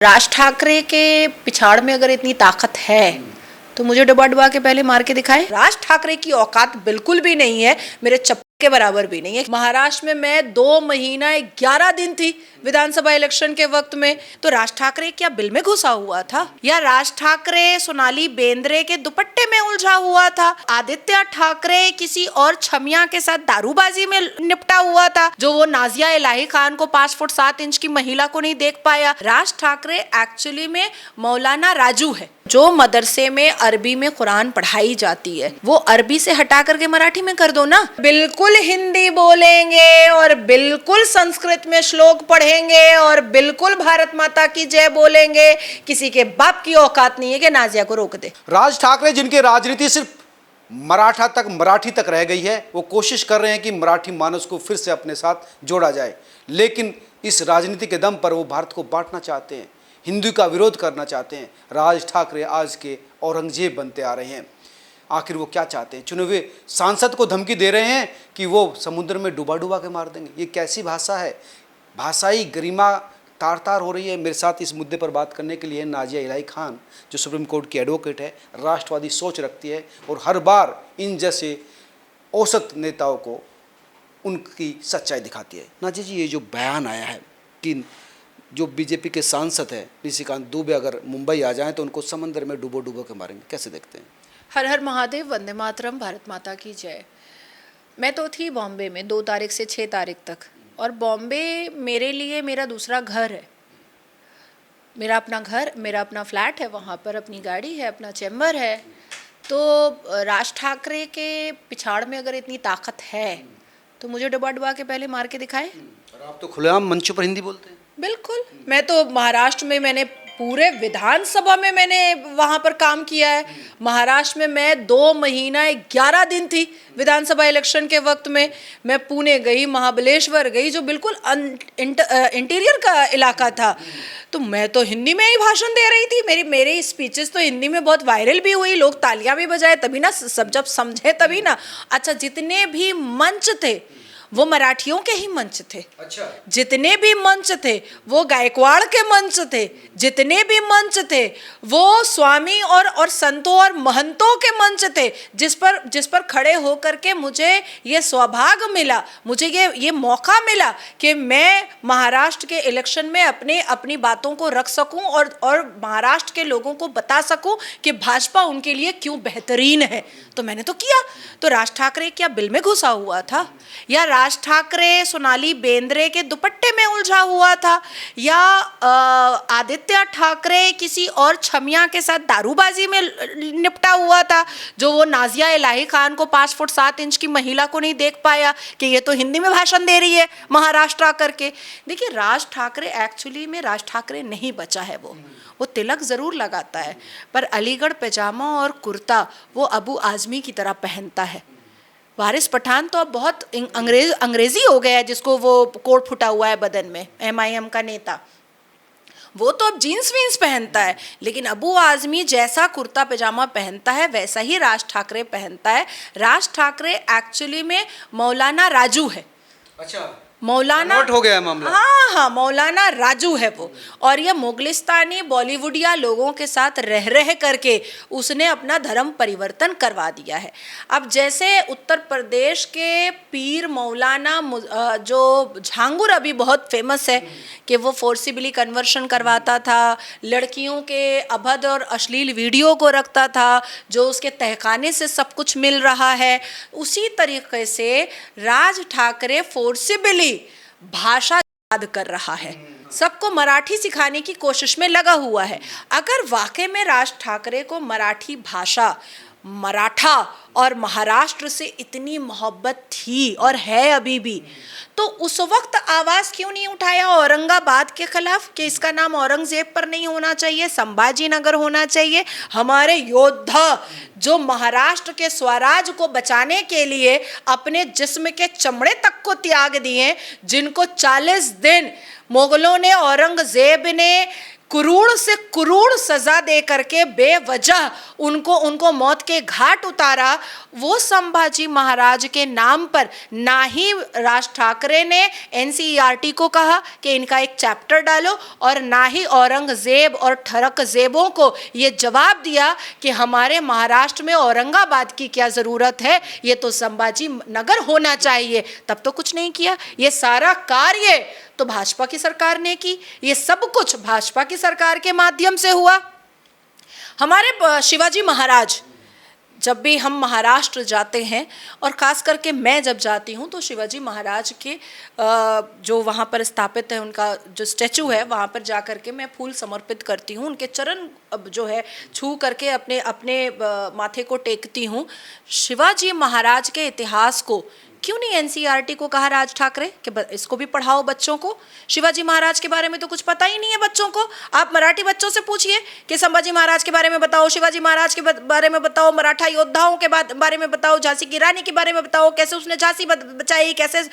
राज ठाकरे के पिछाड़ में अगर इतनी ताकत है तो मुझे डुबा डुबा के पहले मार के दिखाए। राज ठाकरे की औकात बिल्कुल भी नहीं है, मेरे चप्पल के बराबर भी नहीं है। महाराष्ट्र में मैं 2 महीना 11 दिन थी विधानसभा इलेक्शन के वक्त में, तो राज ठाकरे क्या बिल में घुसा हुआ था या राज ठाकरे सोनाली बेंद्रे के दुपट्टे में उलझा हुआ था? आदित्य ठाकरे किसी और छमिया के साथ दारूबाजी में निपटा हुआ था जो वो नाजिया इलाही खान को 5 फुट 7 इंच की महिला को नहीं देख पाया? राज ठाकरे एक्चुअली में मौलाना राजू है। जो मदरसे में अरबी में कुरान पढ़ाई जाती है वो अरबी से हटा करके मराठी में कर दो ना। बिल्कुल हिंदी बोलेंगे और बिल्कुल संस्कृत में श्लोक पढ़ेंगे और बिल्कुल भारत माता की जय बोलेंगे। किसी के बाप की औकात नहीं है कि नाजिया को रोक दे। राज ठाकरे जिनकी राजनीति सिर्फ मराठी तक रह गई है, वो कोशिश कर रहे हैं कि मराठी मानस को फिर से अपने साथ जोड़ा जाए, लेकिन इस राजनीति के दम पर वो भारत को बांटना चाहते हैं, हिंदू का विरोध करना चाहते हैं। राज ठाकरे आज के औरंगजेब बनते आ रहे हैं। आखिर वो क्या चाहते हैं? चुने हुए सांसद को धमकी दे रहे हैं कि वो समुद्र में डुबा डुबा के मार देंगे। ये कैसी भाषा है? भाषाई गरिमा तार तार हो रही है। मेरे साथ इस मुद्दे पर बात करने के लिए नाजिया इलाही खान, जो सुप्रीम कोर्ट की एडवोकेट है, राष्ट्रवादी सोच रखती है और हर बार इन जैसे औसत नेताओं को उनकी सच्चाई दिखाती है। नाजिया जी, ये जो बयान आया है कि जो बीजेपी के सांसद हैं निशिकांत दुबे अगर मुंबई आ जाएं तो उनको समंदर में डुबो डुबो के मारेंगे, कैसे देखते हैं? हर हर महादेव, वंदे मातरम, भारत माता की जय। मैं तो थी बॉम्बे में 2 तारीख से 6 तारीख तक, और बॉम्बे मेरे लिए मेरा दूसरा घर है। मेरा अपना घर, मेरा अपना फ्लैट है, वहाँ पर अपनी गाड़ी है, अपना चैम्बर है। तो राज ठाकरे के पिछाड़ में अगर इतनी ताकत है तो मुझे डुबा डुबा के पहले मार के दिखाए। और आप तो खुलेआम मंचों पर हिंदी बोलते हैं। बिल्कुल, मैं तो महाराष्ट्र में मैंने पूरे विधानसभा में मैंने वहाँ पर काम किया है। महाराष्ट्र में मैं 2 महीना 11 दिन थी विधानसभा इलेक्शन के वक्त में। मैं पुणे गई, महाबलेश्वर गई, जो बिल्कुल इंटीरियर का इलाका था। तो मैं तो हिंदी में ही भाषण दे रही थी। मेरी स्पीचेस तो हिंदी में बहुत वायरल भी हुई, लोग तालियां भी बजाए, तभी ना, सब जब समझे तभी ना। अच्छा, जितने भी मंच थे वो मराठियों के ही मंच थे। अच्छा। जितने भी मंच थे वो गायकवाड़ के मंच थे। जितने भी मंच थे वो स्वामी और संतों और महंतों के मंच थे, जिस पर खड़े होकर के मुझे ये सौभाग्य मिला, मुझे ये मौका मिला कि मैं महाराष्ट्र के इलेक्शन में अपनी बातों को रख सकूं और महाराष्ट्र के लोगों को बता सकूं कि भाजपा उनके लिए क्यों बेहतरीन है। तो मैंने तो किया। तो राज ठाकरे क्या बिल में घुसा हुआ था या राज ठाकरे सोनाली बेंद्रे के दुपट्टे में उलझा हुआ था या आदित्य ठाकरे किसी और छमिया के साथ दारूबाजी में निपटा हुआ था जो वो नाजिया इलाही खान को 5 फुट 7 इंच की महिला को नहीं देख पाया कि ये तो हिंदी में भाषण दे रही है महाराष्ट्र आकर के? देखिए, राज ठाकरे एक्चुअली में राज ठाकरे नहीं बचा है। वो तिलक ज़रूर लगाता है, पर अलीगढ़ पैजामा और कुर्ता वो अबू आज़मी की तरह पहनता है। वारिस पठान तो अब बहुत अंग्रेजी हो गया है, जिसको वो कोट फुटा हुआ है बदन में, MIM का नेता, वो तो अब जीन्स वीन्स पहनता है। लेकिन अबू आज़मी जैसा कुर्ता पैजामा पहनता है वैसा ही राज ठाकरे पहनता है। राज ठाकरे एक्चुअली में मौलाना राजू है। अच्छा, मौलाना हो गया मामला। हाँ, मौलाना राजू है वो। और ये मुगलिस्तानी बॉलीवुडिया लोगों के साथ रह करके उसने अपना धर्म परिवर्तन करवा दिया है। अब जैसे उत्तर प्रदेश के पीर मौलाना जो झांगुर अभी बहुत फेमस है कि वो फोर्सिबली कन्वर्शन करवाता था, लड़कियों के अभद्र और अश्लील वीडियो को रखता था, जो उसके तहखाने से सब कुछ मिल रहा है, उसी तरीके से राज ठाकरे फोर्सिबली भाषा याद कर रहा है, सबको मराठी सिखाने की कोशिश में लगा हुआ है। अगर वाकई में राज ठाकरे को मराठी भाषा, मराठा और महाराष्ट्र से इतनी मोहब्बत थी और है अभी भी, तो उस वक्त आवाज़ क्यों नहीं उठाया औरंगाबाद के खिलाफ कि इसका नाम औरंगजेब पर नहीं होना चाहिए, संभाजी नगर होना चाहिए? हमारे योद्धा जो महाराष्ट्र के स्वराज को बचाने के लिए अपने जिस्म के चमड़े तक को त्याग दिए, जिनको 40 दिन मुगलों ने, औरंगजेब ने करोड़ से करोड़ सजा दे करके बेवजह उनको मौत के घाट उतारा, वो संभाजी महाराज के नाम पर ना ही राज ठाकरे ने एनसीईआरटी को कहा कि इनका एक चैप्टर डालो, और ना ही औरंगजेब और ठरकजेबों को ये जवाब दिया कि हमारे महाराष्ट्र में औरंगाबाद की क्या ज़रूरत है, ये तो संभाजी नगर होना चाहिए। तब तो कुछ नहीं किया। ये सारा कार्य तो भाजपा की सरकार ने की, ये सब कुछ भाजपा की सरकार के माध्यम से हुआ। हमारे शिवाजी महाराज, जब भी हम महाराष्ट्र जाते हैं और ख़ास करके मैं जब जाती हूँ तो शिवाजी महाराज के जो वहाँ पर स्थापित है, उनका जो स्टैचू है, वहाँ पर जा कर के मैं फूल समर्पित करती हूँ, उनके चरण जो है छू करके अपने अपने माथे को टेकती हूँ। शिवाजी महाराज के इतिहास को क्यों नहीं एनसीईआरटी को कहा राज ठाकरे कि इसको भी पढ़ाओ बच्चों को? शिवाजी महाराज के बारे में तो कुछ पता ही नहीं है बच्चों को। आप मराठी बच्चों से पूछिए कि संभाजी महाराज के बारे में बताओ, शिवाजी महाराज के बारे में बताओ, मराठा योद्धाओं के बारे में बताओ, झांसी की रानी के बारे में बताओ, कैसे उसने झांसी बचाई, कैसे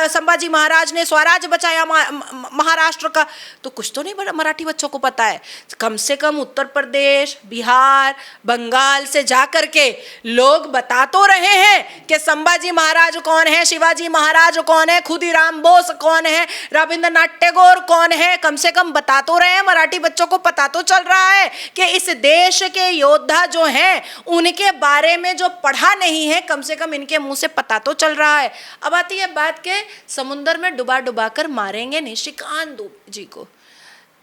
संभाजी महाराज ने स्वराज बचाया महाराष्ट्र का। तो कुछ तो नहीं मराठी बच्चों को पता है। कम से कम उत्तर प्रदेश, बिहार, बंगाल से जा करके लोग बता तो रहे हैं कि संभाजी महाराज कौन है, शिवाजी महाराज कौन है, खुदीराम बोस कौन है, रविंद्रनाथ टैगोर कौन है। कम से कम बता तो रहे हैं, मराठी बच्चों को पता तो चल रहा है कि इस देश के योद्धा जो हैं उनके बारे में जो पढ़ा नहीं है, कम से कम इनके मुंह से पता तो चल रहा है। अब आती है बात के समुंदर में डुबा डुबा कर मारेंगे निशिकांत दुबे जी को।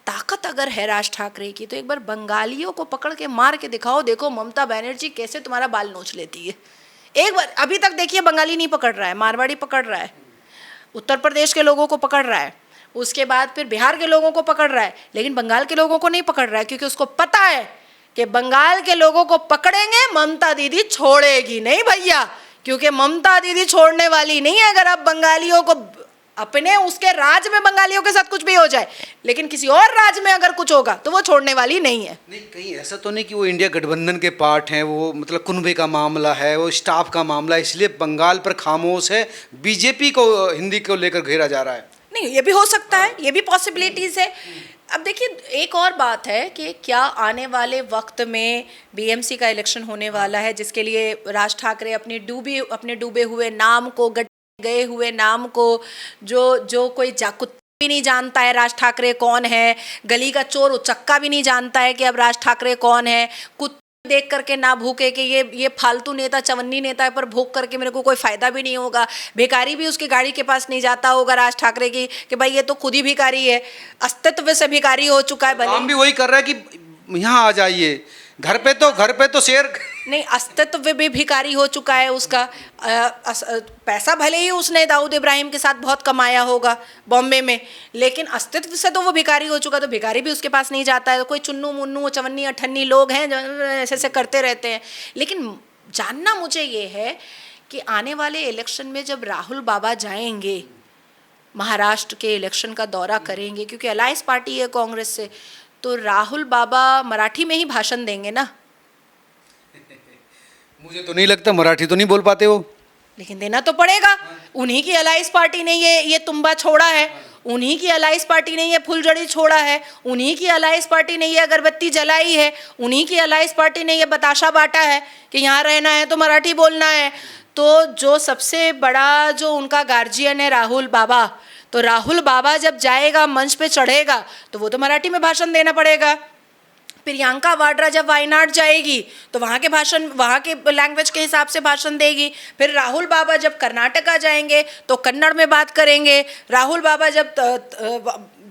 ताकत अगर है राज ठाकरे की तो एक बार बंगालियों को पकड़ के मार के दिखाओ, देखो ममता बनर्जी कैसे तुम्हारा बाल नोच लेती है। एक बार अभी तक देखिए, बंगाली नहीं पकड़ रहा है, मारवाड़ी पकड़ रहा है, उत्तर प्रदेश के लोगों को पकड़ रहा है, उसके बाद फिर बिहार के लोगों को पकड़ रहा है, लेकिन बंगाल के लोगों को नहीं पकड़ रहा है, क्योंकि उसको पता है कि बंगाल के लोगों को पकड़ेंगे ममता दीदी छोड़ेगी नहीं भैया, क्योंकि ममता दीदी छोड़ने वाली नहीं है। अगर आप बंगालियों को अपने उसके राज में बंगालियों के साथ कुछ भी हो जाए, लेकिन किसी और राज में अगर कुछ होगा तो वो छोड़ने वाली नहीं है। नहीं, कहीं ऐसा तो नहीं कि वो इंडिया गठबंधन के पार्ट हैं, वो मतलब कुनबे का मामला है, वो स्टाफ का मामला है, इसलिए बंगाल पर खामोश है, बीजेपी को हिंदी को लेकर घेरा जा रहा है? नहीं, ये भी हो सकता है, ये भी पॉसिबिलिटीज़ है। अब देखिए, एक और बात है कि क्या आने वाले वक्त में बीएमसी का इलेक्शन होने वाला है, जिसके लिए राज ठाकरे अपने डूबे हुए नाम को, गए हुए नाम को, जो कोई कुत्ता भी नहीं जानता है राज ठाकरे कौन है, गली का चोर उचक्का भी नहीं जानता है कि अब राज ठाकरे कौन है, कुत्ता देख करके ना भूखे कि ये फालतू नेता, चवन्नी नेता है, पर भूख करके मेरे को कोई फायदा भी नहीं होगा। भिखारी भी उसकी गाड़ी के पास नहीं जाता होगा राज ठाकरे की कि भाई ये तो खुद ही भिखारी है, अस्तित्व से भिखारी हो चुका है। हम भी वही कर रहा है कि यहाँ आ जाइए, घर पे तो शेर नहीं, अस्तित्व भी भिखारी हो चुका है उसका। पैसा भले ही उसने दाऊद इब्राहिम के साथ बहुत कमाया होगा बॉम्बे में, लेकिन अस्तित्व से तो वो भिखारी हो चुका, तो भिखारी भी उसके पास नहीं जाता है। कोई चुन्नू मुन्नू चवन्नी अठन्नी लोग हैं जो ऐसे ऐसे करते रहते हैं। लेकिन जानना मुझे ये है कि आने वाले इलेक्शन में जब राहुल बाबा जाएंगे, महाराष्ट्र के इलेक्शन का दौरा करेंगे, क्योंकि अलायंस पार्टी है कांग्रेस से, तो राहुल बाबा मराठी में ही भाषण देंगे ना? मुझे तो नहीं लगता, मराठी तो नहीं बोल पाते वो, लेकिन देना तो पड़ेगा। उन्हीं की अलायंस पार्टी ने ये तुम्बा छोड़ा है, उन्हीं की अलायंस पार्टी ने ये फुलझड़ी छोड़ा है, उन्हीं की अलायंस पार्टी ने ये अगरबत्ती जलाई है, उन्हीं की अलायंस पार्टी ने ये बताशा बांटा है कि यहाँ रहना है तो मराठी बोलना है। तो जो सबसे बड़ा जो उनका गार्जियन है राहुल बाबा, तो राहुल बाबा जब जाएगा, मंच पे चढ़ेगा, तो वो तो मराठी में भाषण देना पड़ेगा। प्रियंका वाड्रा जब वायनाड जाएगी तो वहाँ के लैंग्वेज के हिसाब से भाषण देगी। फिर राहुल बाबा जब कर्नाटका जाएंगे तो कन्नड़ में बात करेंगे। राहुल बाबा जब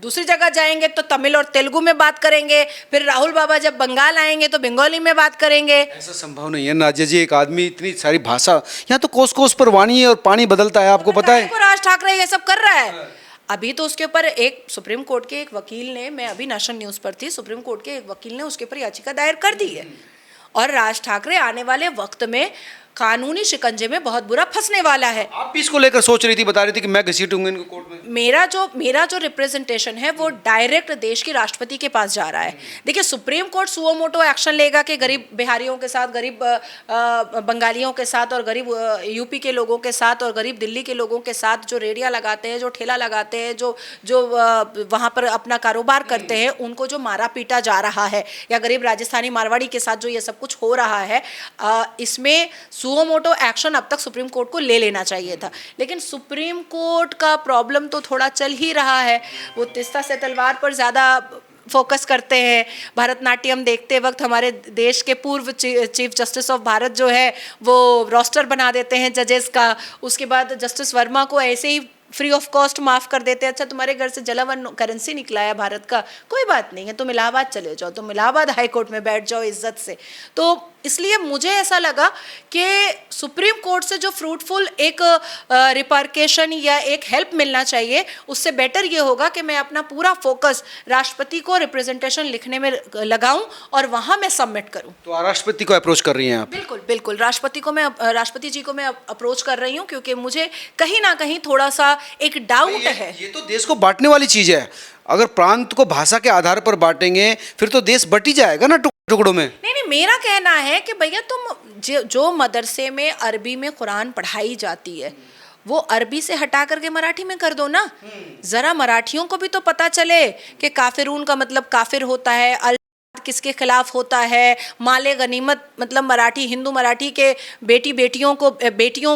दूसरी जगह जाएंगे तो तमिल और तेलुगु में बात करेंगे। फिर राहुल बाबा जब बंगाल आएंगे तो बंगाली में बात करेंगे। ऐसा संभव नहीं है नाजिया जी, एक आदमी इतनी सारी भाषा, यहाँ तो कोस कोस पर वाणी है और पानी बदलता है, आपको पता है? राज ठाकरे ये सब कर रहा है। अभी तो उसके ऊपर एक सुप्रीम कोर्ट के एक वकील ने, मैं अभी नेशनल न्यूज़ पर थी, सुप्रीम कोर्ट के एक वकील ने उसके ऊपर याचिका दायर कर दी है। और राज ठाकरे आने वाले वक्त में कानूनी शिकंजे में बहुत बुरा फंसने वाला है। आप भी इसको लेकर सोच रही थी, बता रही थी कि मैं घसीटूंगी इनको कोर्ट में। मेरा जो रिप्रेजेंटेशन है वो डायरेक्ट देश की राष्ट्रपति के पास जा रहा है। देखिए, supreme court suo motu action लेगा कि गरीब बिहारियों के साथ, गरीब बंगालियों के साथ और गरीब यूपी के लोगों के साथ और गरीब दिल्ली के लोगों के साथ जो रेडिया लगाते हैं, जो ठेला लगाते हैं, जो वहाँ पर अपना कारोबार करते हैं, उनको जो मारा पीटा जा रहा है, या गरीब राजस्थानी मारवाड़ी के साथ जो ये सब कुछ हो रहा है, इसमें सुओ मोटो एक्शन अब तक सुप्रीम कोर्ट को ले लेना चाहिए था। लेकिन सुप्रीम कोर्ट का प्रॉब्लम तो थोड़ा चल ही रहा है। वो तीस्ता से तलवार पर ज़्यादा फोकस करते हैं। भरतनाट्यम देखते वक्त हमारे देश के पूर्व चीफ जस्टिस ऑफ भारत जो है वो रोस्टर बना देते हैं जजेस का। उसके बाद जस्टिस वर्मा को ऐसे ही फ्री ऑफ कॉस्ट माफ़ कर देते हैं। अच्छा, तुम्हारे घर से जलावन करेंसी निकला है भारत का, कोई बात नहीं है, तुम इलाहाबाद चले जाओ, तुम इलाहाबाद हाई कोर्ट में बैठ जाओ इज्जत से। तो इसलिए मुझे ऐसा लगा कि सुप्रीम कोर्ट से जो फ्रूटफुल एक रिपार्केशन या एक हेल्प मिलना चाहिए, उससे बेटर ये होगा कि मैं अपना पूरा फोकस राष्ट्रपति को रिप्रेजेंटेशन लिखने में लगाऊं और वहाँ मैं सबमिट करूं। तो राष्ट्रपति को अप्रोच कर रही हैं आप? बिल्कुल बिल्कुल, राष्ट्रपति जी को मैं अप्रोच कर रही हूँ, क्योंकि मुझे कहीं ना कहीं थोड़ा सा एक डाउट है। ये तो देश को बांटने वाली चीज है। अगर प्रांत को भाषा के आधार पर बांटेंगे फिर तो देश बट ही जाएगा ना टुकड़ों में। नहीं, मेरा कहना है कि भैया तुम जो मदरसे में अरबी में कुरान पढ़ाई जाती है वो अरबी से हटा करके मराठी में कर दो ना। जरा मराठियों को भी तो पता चले कि काफिरून का मतलब काफिर होता है, अल किसके खिलाफ होता है, माले गनीमत मतलब मराठी, हिंदू मराठी के बेटियों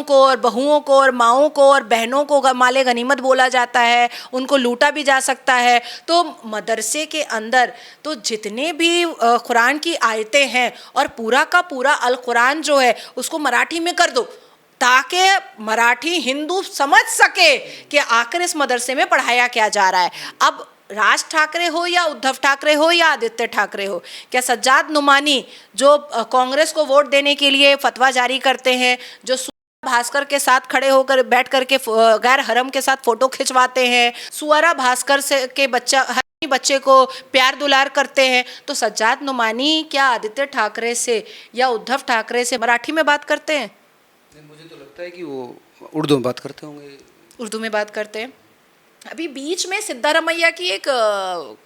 को और बहुओं को और माओं को और बहनों को माले गनीमत बोला जाता है, उनको लूटा भी जा सकता है। तो मदरसे के अंदर तो जितने भी कुरान की आयतें हैं और पूरा का पूरा अल कुरान जो है उसको मराठी में कर दो, ताकि मराठी हिंदू समझ सके कि आखिर इस मदरसे में पढ़ाया क्या जा रहा है। अब राज ठाकरे हो या उद्धव ठाकरे हो या आदित्य ठाकरे हो, क्या सज्जाद नुमानी जो कांग्रेस को वोट देने के लिए फतवा जारी करते हैं, जो भास्कर के साथ खड़े होकर बैठ करके गैर हरम के साथ फोटो खिंचवाते हैं, सुअरा भास्कर से के बच्चे को प्यार दुलार करते हैं, तो सज्जाद नुमानी क्या आदित्य ठाकरे से या उद्धव ठाकरे से मराठी में बात करते हैं? मुझे तो लगता है कि वो उर्दू में बात करते होंगे। उर्दू में बात करते हैं। अभी बीच में सिद्धारमैया की एक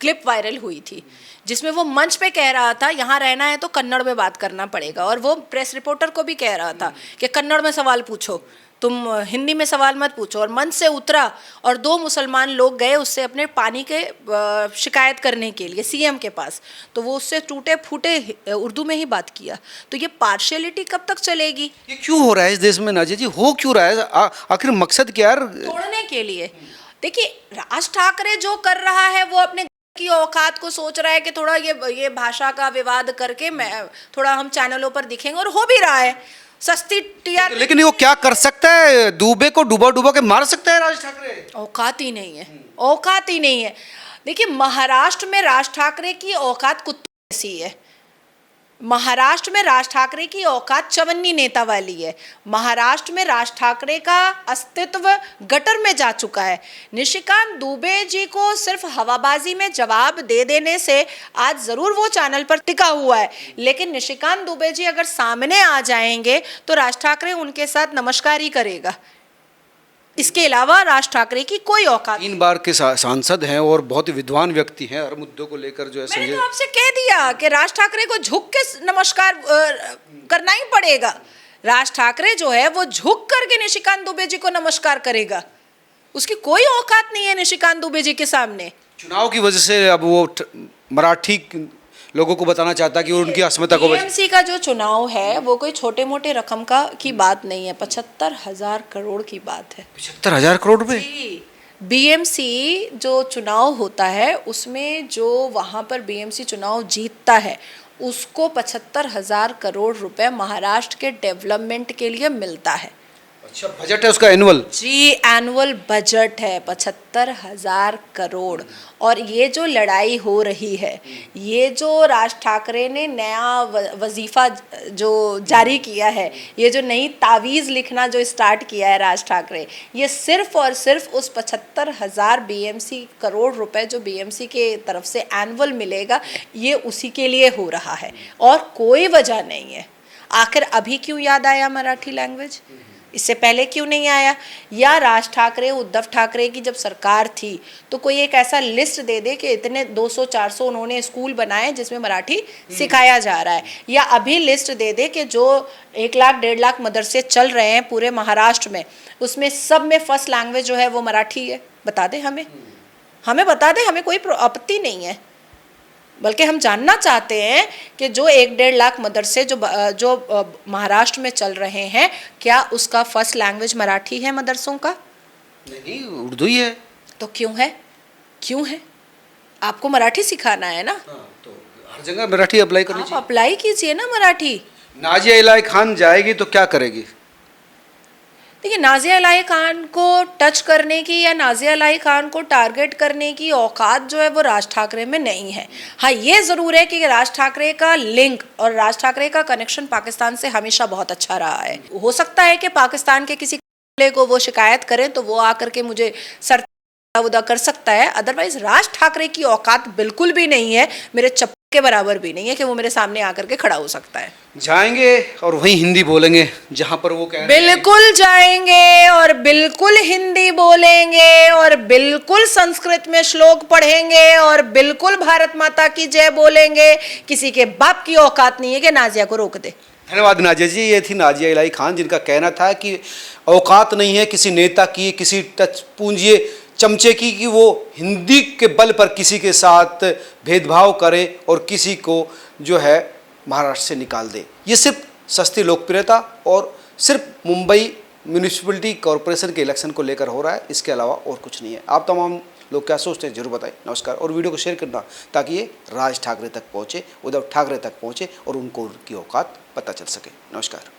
क्लिप वायरल हुई थी जिसमें वो मंच पे कह रहा था यहाँ रहना है तो कन्नड़ में बात करना पड़ेगा, और वो प्रेस रिपोर्टर को भी कह रहा था कि कन्नड़ में सवाल पूछो, तुम हिंदी में सवाल मत पूछो। और मंच से उतरा और 2 मुसलमान लोग गए उससे अपने पानी के शिकायत करने के लिए सीएम के पास, तो वो उससे टूटे फूटे उर्दू में ही बात किया। तो ये पार्शियलिटी कब तक चलेगी? ये क्यों हो रहा है इस देश में नाजिया जी? हो क्यों रहा है? आखिर मकसद क्या है? तोड़ने के लिए। देखिए, राज ठाकरे जो कर रहा है वो अपने की औकात को सोच रहा है कि थोड़ा ये भाषा का विवाद करके मैं थोड़ा हम चैनलों पर दिखेंगे, और हो भी रहा है। सस्ती टीआर। लेकिन वो क्या कर सकता है? दूबे को डुबा के मार सकता है राज ठाकरे? औकात ही नहीं है, औकात ही नहीं है। देखिए, महाराष्ट्र में राज ठाकरे की औकात कुत्तों जैसी है। महाराष्ट्र में राज ठाकरे की औकात चवन्नी नेता वाली है। महाराष्ट्र में राज ठाकरे का अस्तित्व गटर में जा चुका है। निशिकांत दुबे जी को सिर्फ हवाबाजी में जवाब दे देने से आज ज़रूर वो चैनल पर टिका हुआ है, लेकिन निशिकांत दुबे जी अगर सामने आ जाएंगे तो राज ठाकरे उनके साथ नमस्कार ही करेगा। इसके अलावा राज ठाकरे की कोई औकात। 3 बार के सांसद हैं और बहुत ही विद्वान व्यक्ति हैं, हर मुद्दों को लेकर जो है। मैंने तो आपसे कह दिया कि राज ठाकरे को झुक के नमस्कार करना ही पड़ेगा। राज ठाकरे जो है वो झुक करके निशिकांत दुबे जी को नमस्कार करेगा। उसकी कोई औकात नहीं है निशिकांत दुबे जी के सामने। चुनाव की वजह से अब वो मराठी लोगों को बताना चाहता कि उनकी अस्मिता को। बीएमसी का जो चुनाव है वो कोई छोटे मोटे रकम की बात नहीं है, 75,000 करोड़ की बात है। 75,000 करोड़ रुपए? बीएमसी जो चुनाव होता है उसमें जो वहाँ पर बीएमसी चुनाव जीतता है उसको 75,000 करोड़ रुपए महाराष्ट्र के डेवलपमेंट के लिए मिलता है। अच्छा, बजट है उसका एनुअल? जी, एनुअल बजट है 75,000 करोड़। और ये जो लड़ाई हो रही है, ये जो राज ठाकरे ने नया वजीफ़ा जो जारी किया है, ये जो नई तावीज़ लिखना जो स्टार्ट किया है राज ठाकरे, ये सिर्फ और सिर्फ उस 75,000 बीएमसी करोड़ रुपए जो बीएमसी के तरफ से एनुअल मिलेगा, ये उसी के लिए हो रहा है और कोई वजह नहीं है। आखिर अभी क्यों याद आया मराठी लैंग्वेज? इससे पहले क्यों नहीं आया? या राज ठाकरे, उद्धव ठाकरे की जब सरकार थी तो कोई एक ऐसा लिस्ट दे दे कि इतने 200-400 उन्होंने स्कूल बनाए जिसमें मराठी सिखाया जा रहा है, या अभी लिस्ट दे दे कि जो 1 लाख 1.5 लाख मदरसे चल रहे हैं पूरे महाराष्ट्र में, उसमें सब में फर्स्ट लैंग्वेज जो है वो मराठी है। बता दे हमें, हमें बता दे, हमें कोई आपत्ति नहीं है। बल्कि हम जानना चाहते हैं कि जो 1-1.5 लाख मदरसे जो महाराष्ट्र में चल रहे हैं, क्या उसका फर्स्ट लैंग्वेज मराठी है मदरसों का? नहीं, उर्दू ही है। तो क्यों है? क्यों है? आपको मराठी सिखाना है ना, तो हर जगह मराठी अप्लाई करनी आप अप्लाई कीजिए ना मराठी। नाजिया इलाही खान जाएगी तो क्या करेगी? देखिए, नाजिया इलाही खान को टच करने की या नाजिया इलाही खान को टारगेट करने की औकात जो है वो राज ठाकरे में नहीं है। हाँ, ये ज़रूर है कि राज ठाकरे का लिंक और राज ठाकरे का कनेक्शन पाकिस्तान से हमेशा बहुत अच्छा रहा है। हो सकता है कि पाकिस्तान के किसी को वो शिकायत करें तो वो आकर के मुझे सर उदा कर सकता है, अदरवाइज राज ठाकरे की औकात बिल्कुल भी नहीं है, मेरे चप्पल के बराबर भी नहीं है कि वो मेरे सामने आकर के खड़ा हो सकता है। जाएंगे और वहीं हिंदी बोलेंगे जहां पर वो कह रहे हैं। बिल्कुल जाएंगे और बिल्कुल हिंदी बोलेंगे और बिल्कुल संस्कृत में श्लोक पढ़ेंगे और बिल्कुल भारत माता की जय बोलेंगे। किसी के बाप की औकात नहीं है कि नाजिया को रोक दे। धन्यवाद नाजिया जी। ये थी नाजिया इलाही खान, जिनका कहना था कि औकात नहीं है किसी नेता की, किसी टच पूंजिए चमचे की, कि वो हिंदी के बल पर किसी के साथ भेदभाव करे और किसी को जो है महाराष्ट्र से निकाल दे। ये सिर्फ सस्ती लोकप्रियता और सिर्फ मुंबई म्यूनिसिपैलिटी कॉरपोरेशन के इलेक्शन को लेकर हो रहा है, इसके अलावा और कुछ नहीं है। आप तमाम लोग क्या सोचते हैं जरूर बताएं। नमस्कार, और वीडियो को शेयर करना ताकि ये राज ठाकरे तक पहुँचे, उद्धव ठाकरे तक पहुँचे और उनको उनकी औकात पता चल सके। नमस्कार।